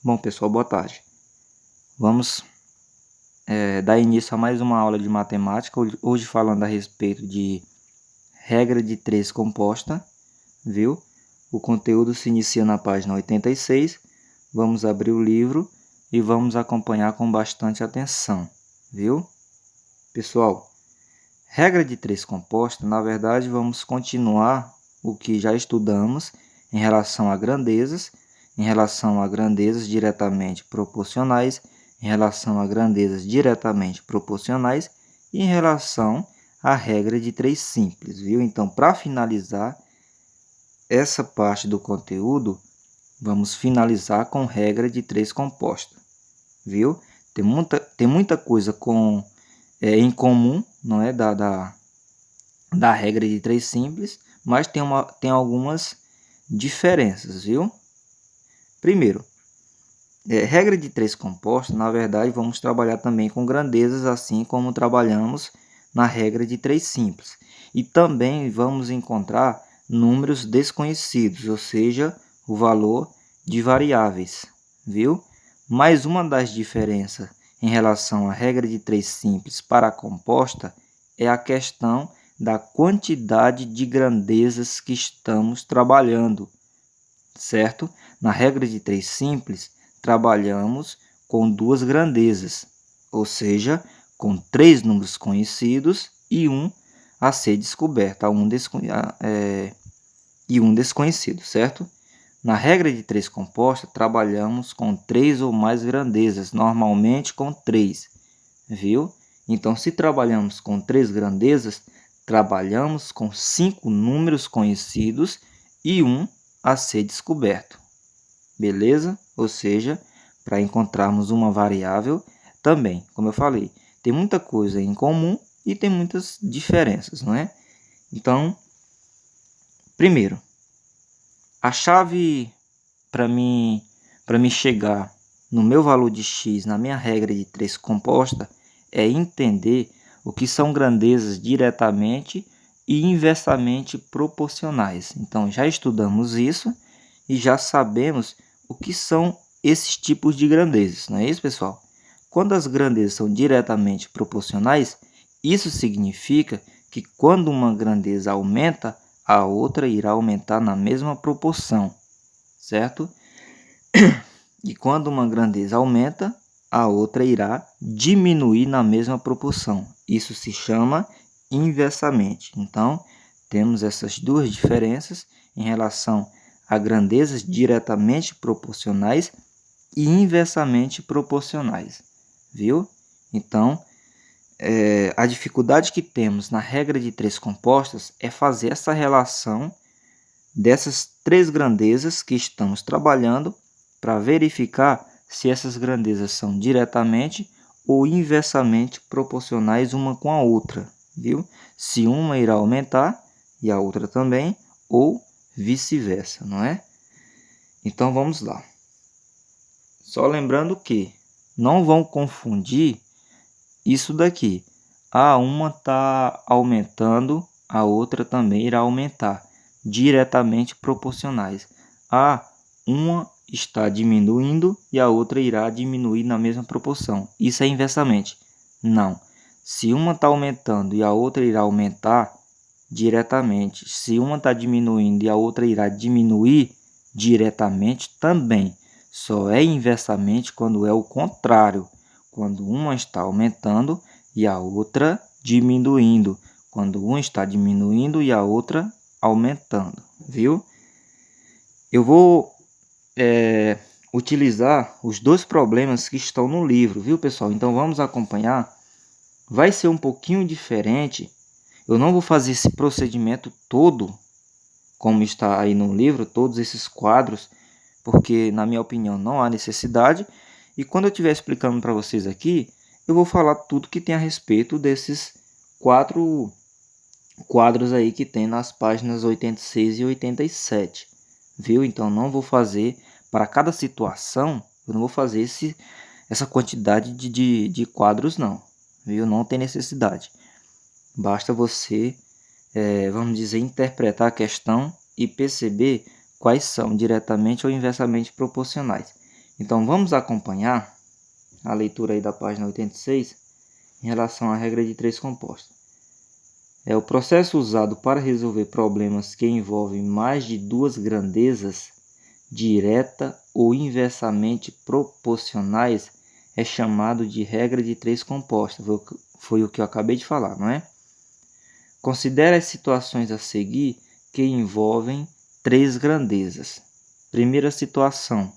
Bom, pessoal, boa tarde. Vamos dar início a mais uma aula de matemática, hoje falando a respeito de regra de 3 composta, viu? O conteúdo se inicia na página 86, vamos abrir o livro e vamos acompanhar com bastante atenção, viu? Pessoal, regra de 3 composta, na verdade, vamos continuar o que já estudamos em relação a grandezas diretamente proporcionais, em relação a grandezas diretamente proporcionais e em relação à regra de 3 simples, viu? Então, para finalizar essa parte do conteúdo, vamos finalizar com regra de 3 composta, viu? Tem muita coisa em comum, não é? Da regra de 3 simples, mas tem algumas diferenças, viu? Primeiro, regra de 3 composta, na verdade, vamos trabalhar também com grandezas, assim como trabalhamos na regra de 3 simples. E também vamos encontrar números desconhecidos, ou seja, o valor de variáveis, viu? Mais uma das diferenças em relação à regra de 3 simples para a composta é a questão da quantidade de grandezas que estamos trabalhando, certo? Na regra de 3 simples, trabalhamos com 2 grandezas, ou seja, com 3 números conhecidos e um a ser descoberto, e um desconhecido, certo? Na regra de 3 composta, trabalhamos com 3 ou mais grandezas, normalmente com 3, viu? Então, se trabalhamos com 3 grandezas, trabalhamos com 5 números conhecidos e um a ser descoberto, beleza? Ou seja, para encontrarmos uma variável também, como eu falei, tem muita coisa em comum e tem muitas diferenças, não é? Então, primeiro, a chave para mim chegar no meu valor de x na minha regra de 3 composta é entender o que são grandezas diretamente e inversamente proporcionais. Então, já estudamos isso e já sabemos o que são esses tipos de grandezas, não é isso, pessoal? Quando as grandezas são diretamente proporcionais, isso significa que quando uma grandeza aumenta, a outra irá aumentar na mesma proporção, certo? E quando uma grandeza aumenta, a outra irá diminuir na mesma proporção. Isso se chama inversamente. Então, temos essas duas diferenças em relação a grandezas diretamente proporcionais e inversamente proporcionais, viu? Então, a dificuldade que temos na regra de 3 compostas é fazer essa relação dessas 3 grandezas que estamos trabalhando para verificar se essas grandezas são diretamente ou inversamente proporcionais uma com a outra, viu? Se uma irá aumentar e a outra também, ou vice-versa, não é? Então vamos lá. Só lembrando que não vão confundir isso daqui. Uma está aumentando, a outra também irá aumentar, diretamente proporcionais. Uma está diminuindo e a outra irá diminuir na mesma proporção. Isso é inversamente. Não. Se uma está aumentando e a outra irá aumentar diretamente, se uma está diminuindo e a outra irá diminuir diretamente também. Só é inversamente quando é o contrário, quando uma está aumentando e a outra diminuindo, quando uma está diminuindo e a outra aumentando, viu? Eu vou utilizar os dois problemas que estão no livro, viu, pessoal? Então vamos acompanhar. Vai ser um pouquinho diferente. Eu não vou fazer esse procedimento todo, como está aí no livro, todos esses quadros, porque, na minha opinião, não há necessidade. E quando eu estiver explicando para vocês aqui, eu vou falar tudo que tem a respeito desses 4 quadros aí que tem nas páginas 86 e 87, viu? Então, não vou fazer, para cada situação, eu não vou fazer essa quantidade de quadros, não, viu? Não tem necessidade. Basta você, vamos dizer, interpretar a questão e perceber quais são diretamente ou inversamente proporcionais. Então, vamos acompanhar a leitura aí da página 86 em relação à regra de três compostas. É o processo usado para resolver problemas que envolvem mais de duas grandezas, direta ou inversamente proporcionais, é chamado de regra de três compostas. Foi o que eu acabei de falar, não é? Considere as situações a seguir que envolvem três grandezas. Primeira situação: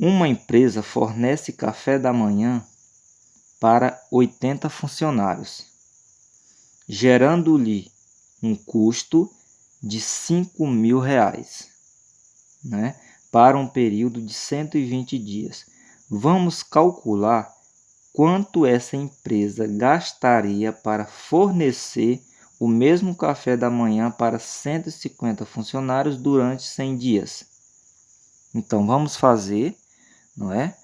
uma empresa fornece café da manhã para 80 funcionários, gerando-lhe um custo de R$ 5.000, né, para um período de 120 dias. Vamos calcular quanto essa empresa gastaria para fornecer o mesmo café da manhã para 150 funcionários durante 100 dias. Então, vamos fazer, não é?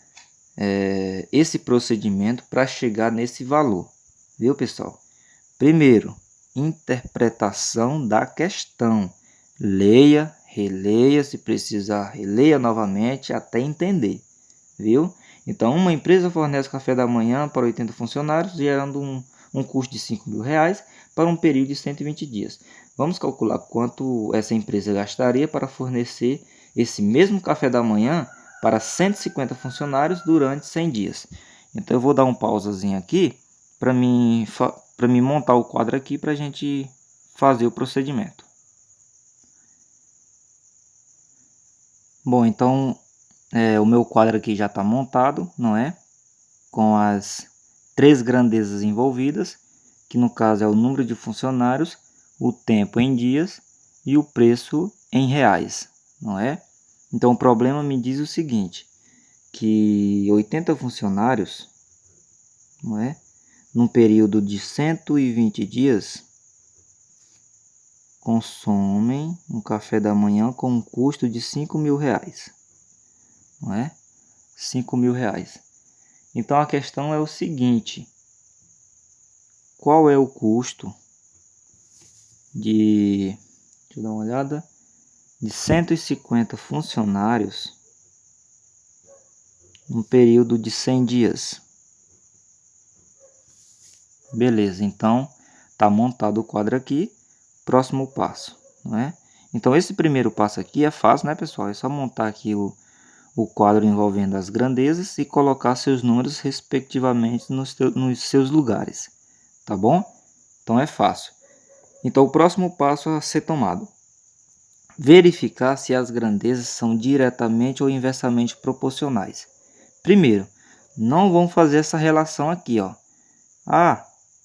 Esse procedimento para chegar nesse valor, viu, pessoal? Primeiro, interpretação da questão. Leia, releia, se precisar, releia novamente até entender, viu? Então, uma empresa fornece café da manhã para 80 funcionários, gerando um custo de R$ 5.000 para um período de 120 dias. Vamos calcular quanto essa empresa gastaria para fornecer esse mesmo café da manhã para 150 funcionários durante 100 dias. Então, eu vou dar um pausazinho aqui para mim montar o quadro aqui para a gente fazer o procedimento. Bom, então o meu quadro aqui já está montado, não é? Com as três grandezas envolvidas, que no caso é o número de funcionários, o tempo em dias e o preço em reais, não é? Então o problema me diz o seguinte, que 80 funcionários, não é? Num período de 120 dias, consomem um café da manhã com um custo de R$ 5.000, não é? R$ 5.000. Então a questão é o seguinte: qual é o custo deixa eu dar uma olhada, de 150 funcionários num período de 100 dias? Beleza, então tá montado o quadro aqui. Próximo passo, não é? Então esse primeiro passo aqui é fácil, né, pessoal? É só montar aqui o quadro envolvendo as grandezas e colocar seus números respectivamente nos seus lugares, tá bom? Então é fácil. Então o próximo passo a ser tomado: verificar se as grandezas são diretamente ou inversamente proporcionais. Primeiro, não vamos fazer essa relação aqui, ó.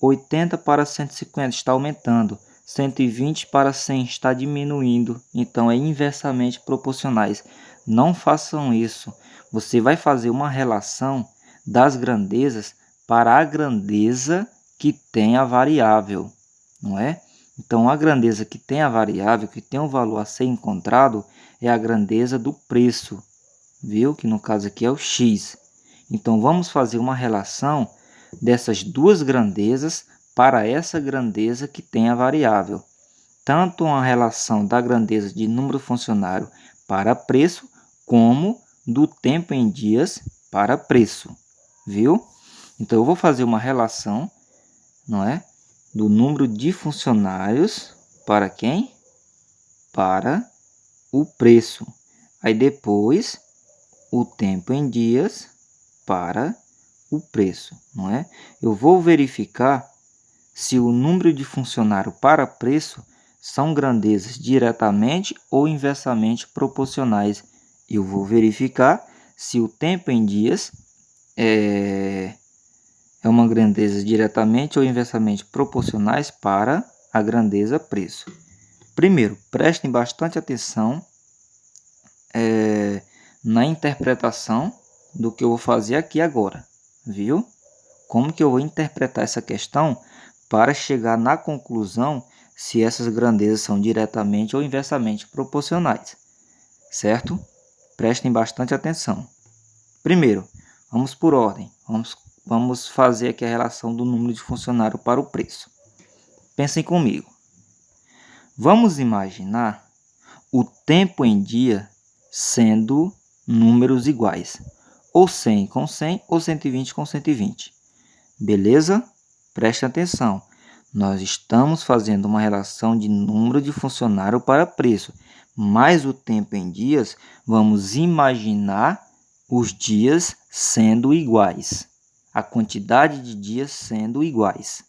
80 para 150 está aumentando, 120 para 100 está diminuindo, então é inversamente proporcionais. Não façam isso. Você vai fazer uma relação das grandezas para a grandeza que tem a variável, não é? Então a grandeza que tem a variável, que tem um valor a ser encontrado, é a grandeza do preço, viu? Que no caso aqui é o x. Então vamos fazer uma relação dessas duas grandezas para essa grandeza que tem a variável. Tanto uma relação da grandeza de número funcionário para preço, como do tempo em dias para preço, viu? Então eu vou fazer uma relação, não é? Do número de funcionários para quem? Para o preço. Aí depois o tempo em dias para o preço, não é? Eu vou verificar se o número de funcionário para preço são grandezas diretamente ou inversamente proporcionais. Eu vou verificar se o tempo em dias é uma grandeza diretamente ou inversamente proporcionais para a grandeza preço. Primeiro, prestem bastante atenção na interpretação do que eu vou fazer aqui agora, viu? Como que eu vou interpretar essa questão para chegar na conclusão se essas grandezas são diretamente ou inversamente proporcionais, certo? Prestem bastante atenção. Primeiro, vamos por ordem. Vamos fazer aqui a relação do número de funcionário para o preço. Pensem comigo. Vamos imaginar o tempo em dia sendo números iguais. Ou 100 com 100 ou 120 com 120. Beleza? Preste atenção. Nós estamos fazendo uma relação de número de funcionário para preço. Mais o tempo em dias, vamos imaginar os dias sendo iguais. A quantidade de dias sendo iguais.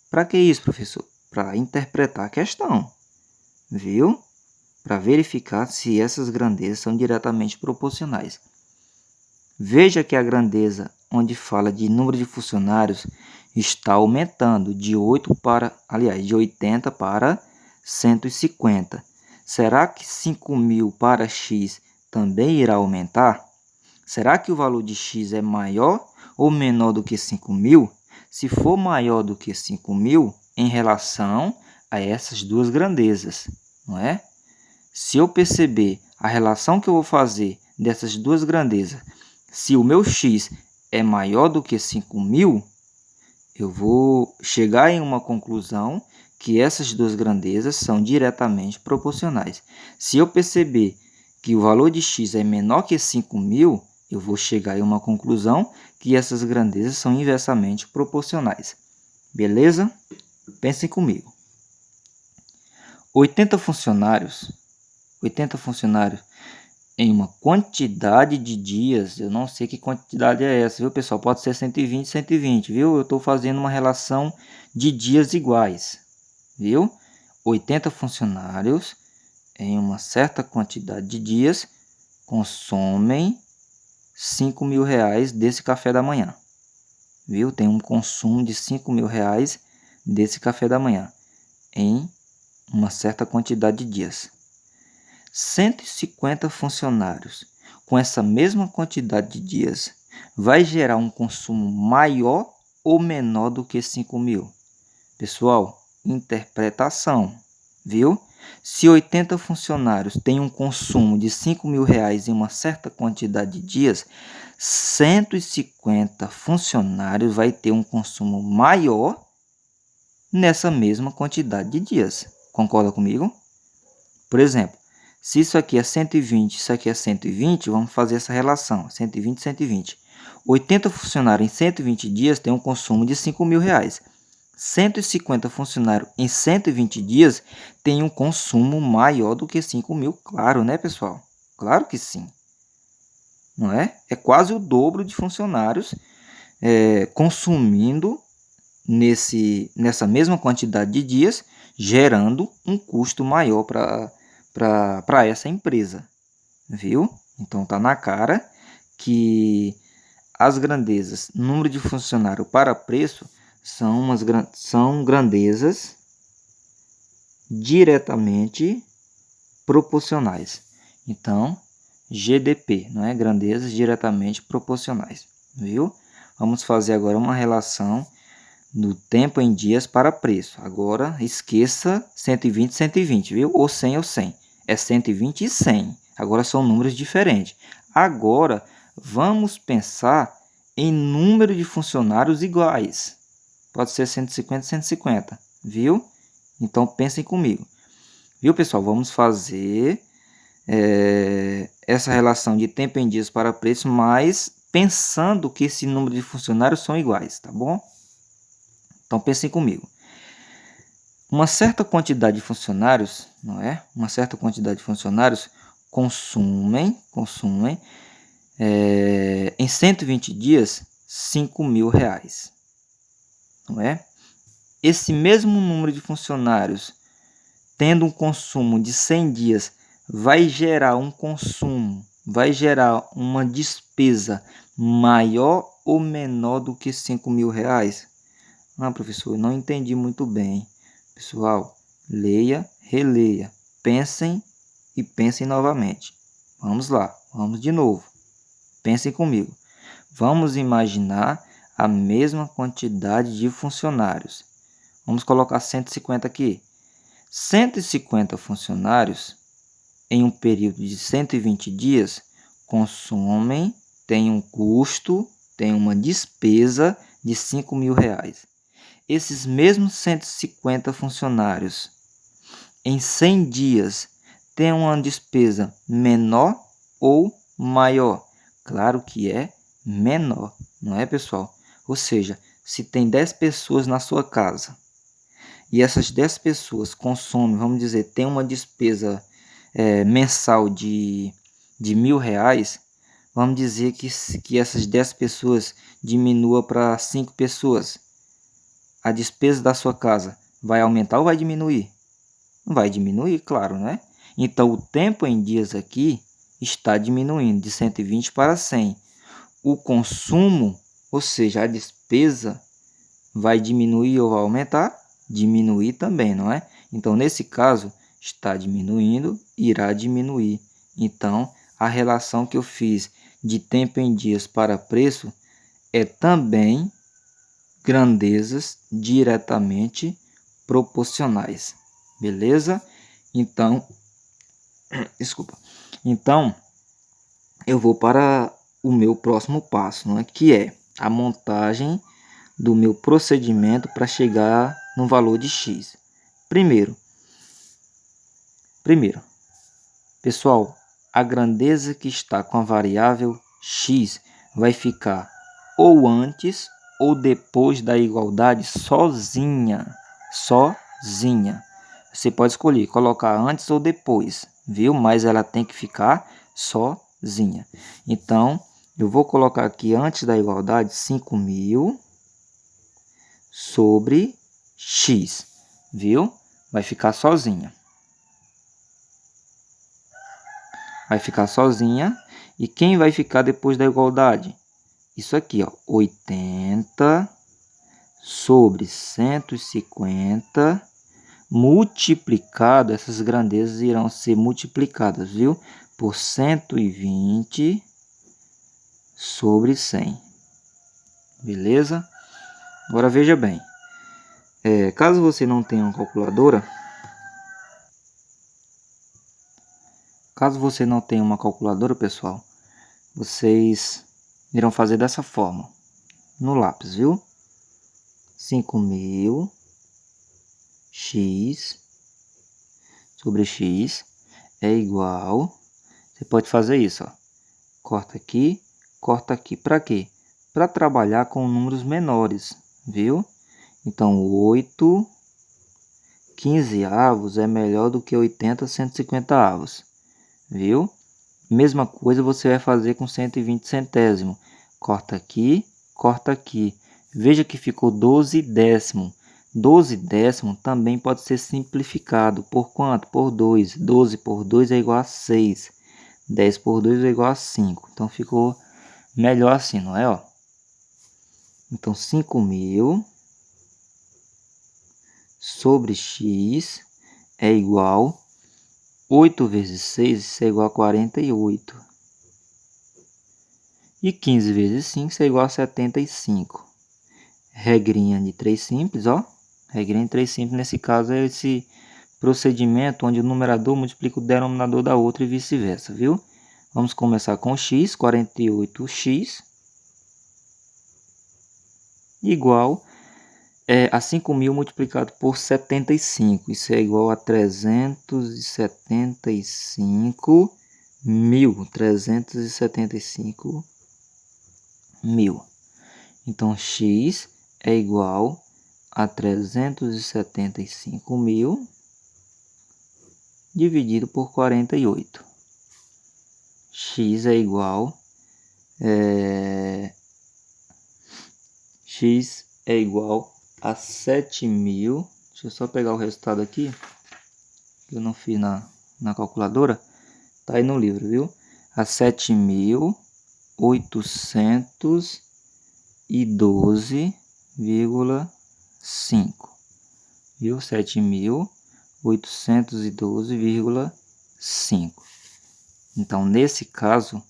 Para que isso, professor? Para interpretar a questão. Viu? Para verificar se essas grandezas são diretamente proporcionais. Veja que a grandeza onde fala de número de funcionários está aumentando de 80 para 150. Será que 5.000 para x também irá aumentar? Será que o valor de x é maior ou menor do que 5.000? Se for maior do que 5.000 em relação a essas duas grandezas, não é? Se eu perceber a relação que eu vou fazer dessas duas grandezas, se o meu x é maior do que 5.000, eu vou chegar em uma conclusão que essas duas grandezas são diretamente proporcionais. Se eu perceber que o valor de x é menor que 5.000, eu vou chegar em uma conclusão que essas grandezas são inversamente proporcionais. Beleza? Pensem comigo. 80 funcionários em uma quantidade de dias, eu não sei que quantidade é essa, viu, pessoal? Pode ser 120, 120, viu? Eu estou fazendo uma relação de dias iguais, viu? 80 funcionários em uma certa quantidade de dias consomem 5.000 reais desse café da manhã, viu? Tem um consumo de 5.000 reais desse café da manhã em uma certa quantidade de dias. 150 funcionários com essa mesma quantidade de dias vai gerar um consumo maior ou menor do que 5.000? Pessoal, interpretação, viu? Se 80 funcionários têm um consumo de 5.000 reais em uma certa quantidade de dias, 150 funcionários vai ter um consumo maior nessa mesma quantidade de dias. Concorda comigo? Por exemplo, se isso aqui é 120, isso aqui é 120, vamos fazer essa relação, 120, 120. 80 funcionários em 120 dias têm um consumo de 5.000 reais. 150 funcionários em 120 dias têm um consumo maior do que 5.000, claro, né, pessoal? Claro que sim. Não é? É quase o dobro de funcionários consumindo nessa mesma quantidade de dias, gerando um custo maior para essa empresa, viu? Então tá na cara que as grandezas número de funcionário para preço são grandezas diretamente proporcionais. Então, GDP, não é? Grandezas diretamente proporcionais, viu? Vamos fazer agora uma relação do tempo em dias para preço. Agora, esqueça 120, 120, viu? Ou 100 ou 100. É 120 e 100. Agora são números diferentes. Agora, vamos pensar em número de funcionários iguais. Pode ser 150, 150, viu? Então, pensem comigo. Viu, pessoal? Vamos fazer essa relação de tempo em dias para preço, mas pensando que esse número de funcionários são iguais, tá bom? Então, pensem comigo. Uma certa quantidade de funcionários, não é? Uma certa quantidade de funcionários consumem em 120 dias 5.000 reais, não é? Esse mesmo número de funcionários, tendo um consumo de 100 dias, vai gerar uma despesa maior ou menor do que 5.000 reais? Ah, professor, eu não entendi muito bem. Pessoal, leia, releia, pensem e pensem novamente. Vamos lá, vamos de novo. Pensem comigo. Vamos imaginar a mesma quantidade de funcionários. Vamos colocar 150 aqui. 150 funcionários em um período de 120 dias consomem, têm um custo, têm uma despesa de 5.000 reais. Esses mesmos 150 funcionários em 100 dias têm uma despesa menor ou maior? Claro que é menor, não é, pessoal? Ou seja, se tem 10 pessoas na sua casa e essas 10 pessoas consomem, vamos dizer, tem uma despesa mensal de R$ 1.000, vamos dizer que essas 10 pessoas diminua para 5 pessoas. A despesa da sua casa vai aumentar ou vai diminuir? Vai diminuir, claro, né? Então, o tempo em dias aqui está diminuindo de 120 para 100. O consumo, ou seja, a despesa, vai diminuir ou vai aumentar? Diminuir também, não é? Então, nesse caso, está diminuindo, irá diminuir. Então, a relação que eu fiz de tempo em dias para preço é também grandezas diretamente proporcionais. Beleza? Então, desculpa. Então, eu vou para o meu próximo passo, não é? Que é a montagem do meu procedimento para chegar no valor de X. Primeiro, pessoal, a grandeza que está com a variável X vai ficar ou antes ou depois da igualdade sozinha. Você pode escolher colocar antes ou depois, viu? Mas ela tem que ficar sozinha. Então, eu vou colocar aqui antes da igualdade 5.000 sobre X, viu? Vai ficar sozinha. Vai ficar sozinha. E quem vai ficar depois da igualdade? Isso aqui, ó, 80 sobre 150 multiplicado, essas grandezas irão ser multiplicadas, viu? Por 120 sobre 100. Beleza? Agora veja bem. Caso você não tenha uma calculadora, pessoal, vocês irão fazer dessa forma, no lápis, viu? 5.000 x sobre x é igual... Você pode fazer isso, ó. Corta aqui. Para quê? Para trabalhar com números menores, viu? Então, 8 15avos é melhor do que 80 150avos, viu? Mesma coisa você vai fazer com 120 centésimo. Corta aqui. Veja que ficou 12 décimo. 12 décimo também pode ser simplificado. Por quanto? Por 2. 12 por 2 é igual a 6. 10 por 2 é igual a 5. Então, ficou melhor assim, não é? Ó? Então, 5.000 sobre x é igual 8 vezes 6, isso é igual a 48. E 15 vezes 5, isso é igual a 75. Regrinha de 3 simples, ó. Regrinha de 3 simples, nesse caso, é esse procedimento onde o numerador multiplica o denominador da outra e vice-versa, viu? Vamos começar com x, 48x, igual a 5.000 multiplicado por 75. Isso é igual a 375 mil. 375 mil. Então, x é igual a 375 mil dividido por 48. X é igual... X é igual a 7.000. Deixa eu só pegar o resultado aqui, que eu não fiz na calculadora. Tá aí no livro, viu? A 7.812,5. Viu? 7.812,5. Então, nesse caso,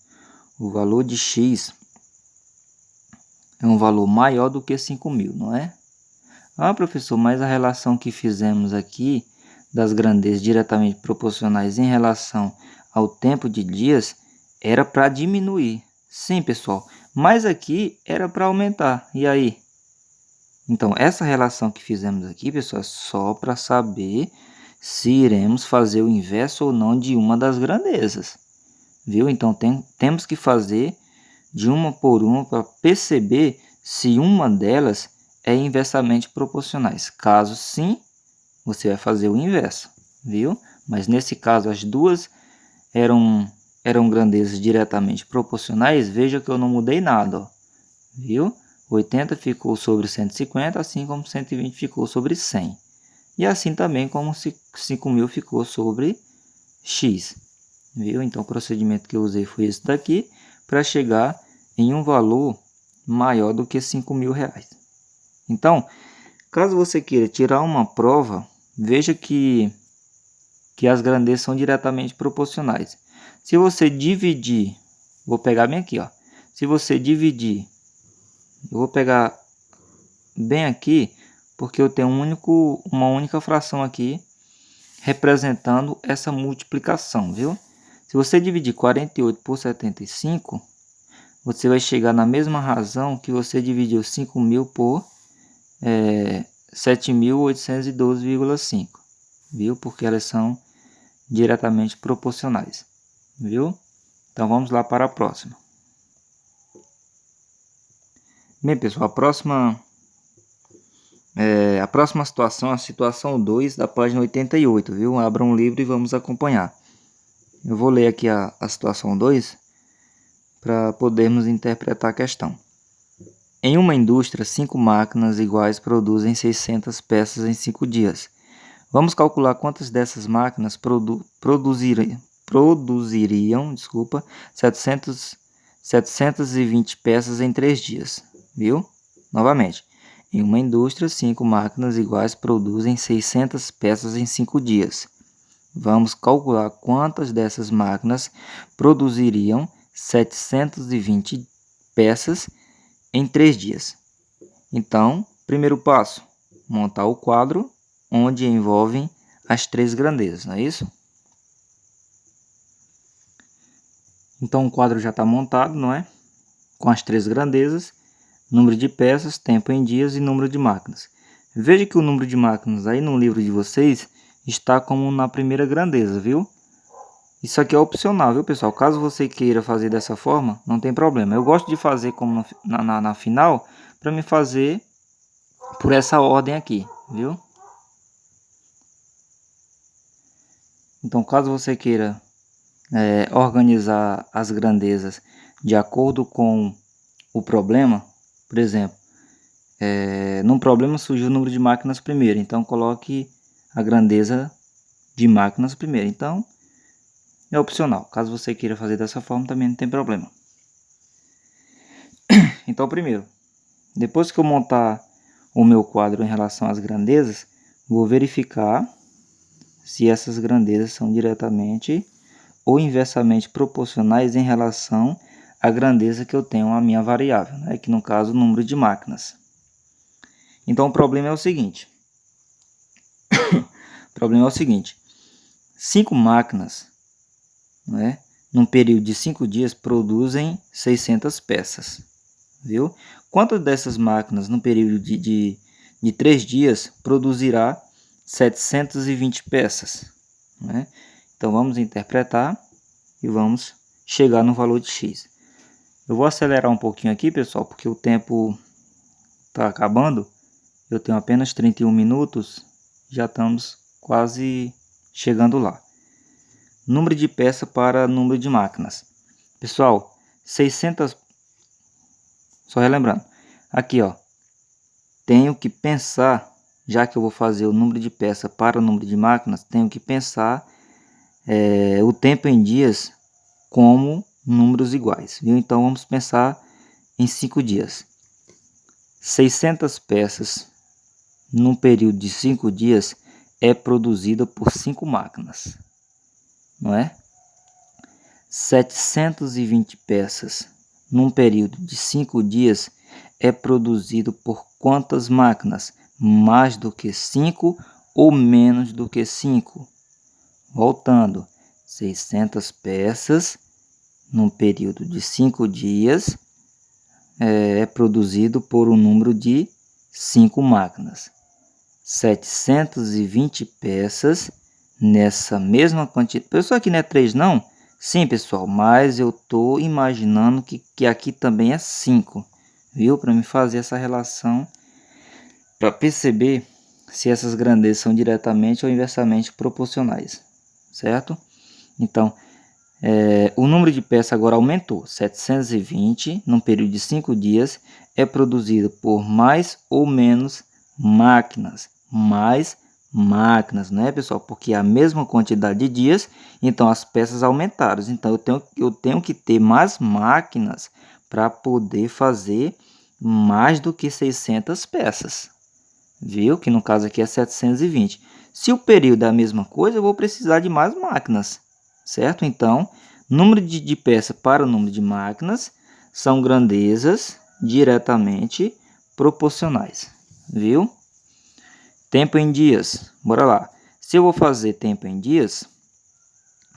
o valor de x é um valor maior do que 5.000, não é? Ah, professor, mas a relação que fizemos aqui das grandezas diretamente proporcionais em relação ao tempo de dias era para diminuir. Sim, pessoal, mas aqui era para aumentar. E aí? Então, essa relação que fizemos aqui, pessoal, é só para saber se iremos fazer o inverso ou não de uma das grandezas. viu? Então temos que fazer de uma por uma para perceber se uma delas é inversamente proporcionais. Caso sim, você vai fazer o inverso, viu? Mas nesse caso as duas eram grandezas diretamente proporcionais. Veja que eu não mudei nada, ó, viu? 80 ficou sobre 150, assim como 120 ficou sobre 100. E assim também como 5.000 ficou sobre x, viu? Então o procedimento que eu usei foi esse daqui para chegar em um valor maior do que R$5.000. Então, caso você queira tirar uma prova, veja que as grandezas são diretamente proporcionais. Se você dividir, vou pegar bem aqui, ó. Se você dividir, eu vou pegar bem aqui, porque eu tenho uma única fração aqui representando essa multiplicação, viu? Se você dividir 48 por 75, você vai chegar na mesma razão que você dividiu 5.000 por 7.812,5, viu? Porque elas são diretamente proporcionais, viu? Então vamos lá para a próxima. Bem, pessoal, a próxima situação é a situação 2 da página 88, viu? Abra um livro e vamos acompanhar. Eu vou ler aqui a situação 2 para podermos interpretar a questão. Em uma indústria, 5 máquinas iguais produzem 600 peças em 5 dias. Vamos calcular quantas dessas máquinas produziriam 720 peças em 3 dias, viu? Novamente, em uma indústria, 5 máquinas iguais produzem 600 peças em 5 dias. Vamos calcular quantas dessas máquinas produziriam 720 peças em 3 dias. Então, primeiro passo, montar o quadro onde envolvem as 3 grandezas, não é isso? Então o quadro já está montado, não é? Com as 3 grandezas, número de peças, tempo em dias e número de máquinas. Veja que o número de máquinas aí no livro de vocês está como na primeira grandeza, viu? Isso aqui é opcional, viu, pessoal? Caso você queira fazer dessa forma, não tem problema. Eu gosto de fazer como na final, para me fazer por essa ordem aqui, viu? Então, caso você queira organizar as grandezas de acordo com o problema, por exemplo, num problema surgiu o número de máquinas primeiro, então coloque a grandeza de máquinas primeiro. Então, é opcional. Caso você queira fazer dessa forma, também não tem problema. Então, primeiro, depois que eu montar o meu quadro em relação às grandezas, vou verificar se essas grandezas são diretamente ou inversamente proporcionais em relação à grandeza que eu tenho a minha variável, né? Que no caso o número de máquinas. Então o problema é o seguinte. 5 máquinas, né, num período de 5 dias produzem 600 peças, viu? Quantas dessas máquinas no período de 3 dias produzirá 720 peças, né? Então vamos interpretar e vamos chegar no valor de x. Eu vou acelerar um pouquinho aqui, pessoal, porque o tempo está acabando. Eu tenho apenas 31 minutos, já estamos quase chegando lá. Número de peça para número de máquinas. Pessoal, 600... Só relembrando, aqui ó, tenho que pensar, já que eu vou fazer o número de peça para o número de máquinas, tenho que pensar o tempo em dias como números iguais, viu? Então vamos pensar em 5 dias. 600 peças num período de 5 dias é produzida por 5 máquinas, não é? 720 peças num período de 5 dias é produzido por quantas máquinas? Mais do que 5 ou menos do que 5? Voltando, 600 peças num período de 5 dias é produzido por um número de 5 máquinas. 720 peças nessa mesma quantidade. Pessoal, aqui não é 3 não? Sim, pessoal, mas eu estou imaginando que aqui também é 5, viu? Para me fazer essa relação, para perceber se essas grandezas são diretamente ou inversamente proporcionais, certo? Então, o número de peças agora aumentou. 720, num período de 5 dias, é produzido por mais ou menos máquinas. Mais máquinas, né, pessoal? Porque é a mesma quantidade de dias, então as peças aumentaram. Então, eu tenho que ter mais máquinas para poder fazer mais do que 600 peças. Viu? Que no caso aqui é 720. Se o período é a mesma coisa, eu vou precisar de mais máquinas, certo? Então, número de peças para o número de máquinas são grandezas diretamente proporcionais, viu? Tempo em dias, bora lá. Se eu vou fazer tempo em dias,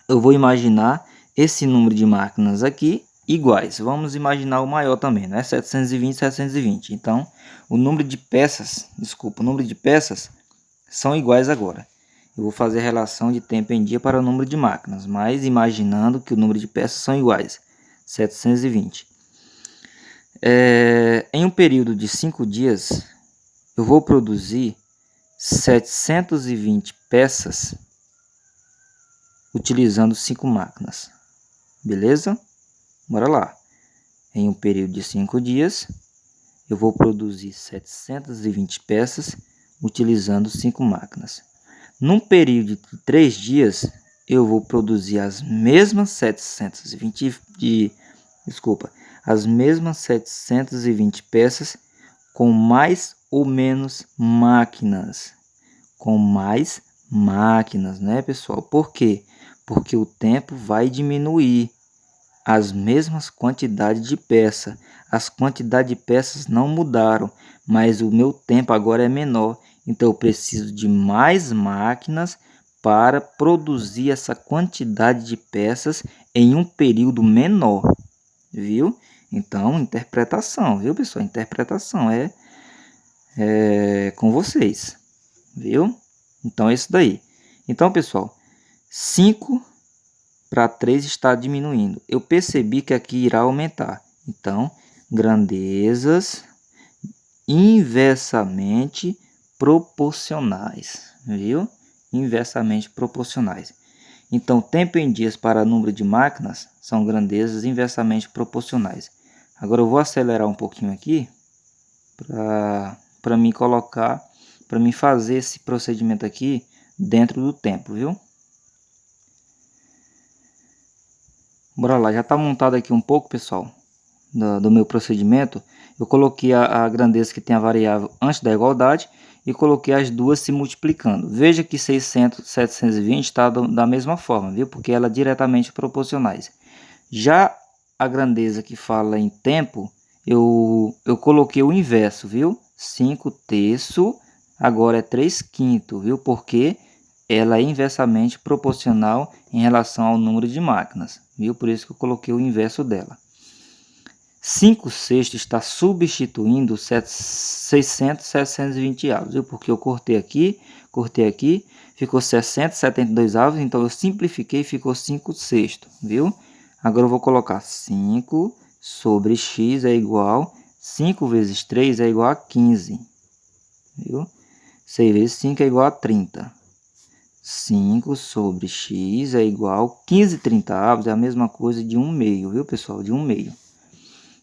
eu vou imaginar esse número de máquinas aqui iguais. Vamos imaginar o maior também, né? 720, 720. Então, o número de peças, desculpa, o número de peças são iguais agora. Eu vou fazer a relação de tempo em dia para o número de máquinas, mas imaginando que o número de peças são iguais, 720. Em um período de 5 dias, eu vou produzir 720 peças utilizando 5 máquinas. Beleza? Bora lá. Em um período de 5 dias, eu vou produzir 720 peças utilizando 5 máquinas. Num período de 3 dias, eu vou produzir as mesmas 720 peças com mais ou menos máquinas. Com mais máquinas, né, pessoal? Por quê? Porque o tempo vai diminuir. As mesmas quantidades de peça. As quantidades de peças não mudaram, mas o meu tempo agora é menor. Então eu preciso de mais máquinas para produzir essa quantidade de peças em um período menor, viu? Então, interpretação, viu, pessoal? Interpretação é com vocês, viu? Então é isso daí. Então, pessoal, 5 para 3 está diminuindo. Eu percebi que aqui irá aumentar. Então, grandezas inversamente proporcionais, viu? Inversamente proporcionais. Então, tempo em dias para número de máquinas são grandezas inversamente proporcionais. Agora eu vou acelerar um pouquinho aqui para mim colocar, para mim fazer esse procedimento aqui dentro do tempo, viu? Bora lá, já está montado aqui um pouco, pessoal, do meu procedimento. Eu coloquei a grandeza que tem a variável antes da igualdade e coloquei as duas se multiplicando. Veja que 600, 720 está da mesma forma, viu? Porque ela é diretamente proporcionais. Já a grandeza que fala em tempo, eu coloquei o inverso, viu? 5 terços, agora é 3 quintos, viu? Porque ela é inversamente proporcional em relação ao número de máquinas, viu? Por isso que eu coloquei o inverso dela. 5 sextos está substituindo 600, 720 avos, viu? Porque eu cortei aqui, ficou 672 avos, então eu simplifiquei e ficou 5 sextos, viu? Agora eu vou colocar 5 sobre x é igual, 5 vezes 3 é igual a 15, viu? 6 vezes 5 é igual a 30. 5 sobre x é igual a 15 trintaavos, é a mesma coisa de 1 meio, viu, pessoal? De 1 meio.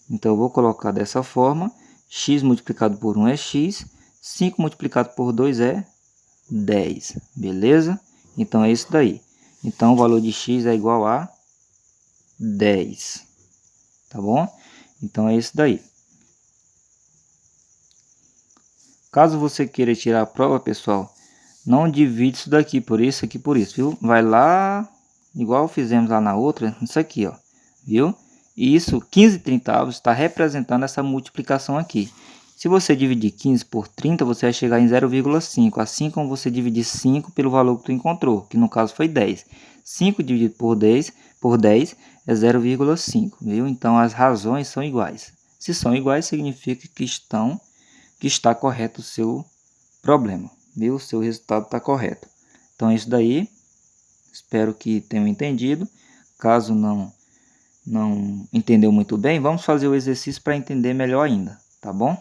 Então, eu vou colocar dessa forma, x multiplicado por 1 é x, 5 multiplicado por 2 é 10, beleza? Então, é isso daí. Então, o valor de x é igual a 10, tá bom? Então, é isso daí. Caso você queira tirar a prova, pessoal, não divide isso daqui por isso, aqui por isso, viu? Vai lá, igual fizemos lá na outra, isso aqui, ó, viu? E isso, 15 trintaavos, está representando essa multiplicação aqui. Se você dividir 15 por 30, você vai chegar em 0,5, assim como você dividir 5 pelo valor que tu encontrou, que no caso foi 10. 5 dividido por 10 é 0,5, viu? Então, as razões são iguais. Se são iguais, significa que está correto o seu problema, viu? O seu resultado está correto. Então é isso daí. Espero que tenham entendido. Caso não entendeu muito bem, vamos fazer o exercício para entender melhor ainda, tá bom?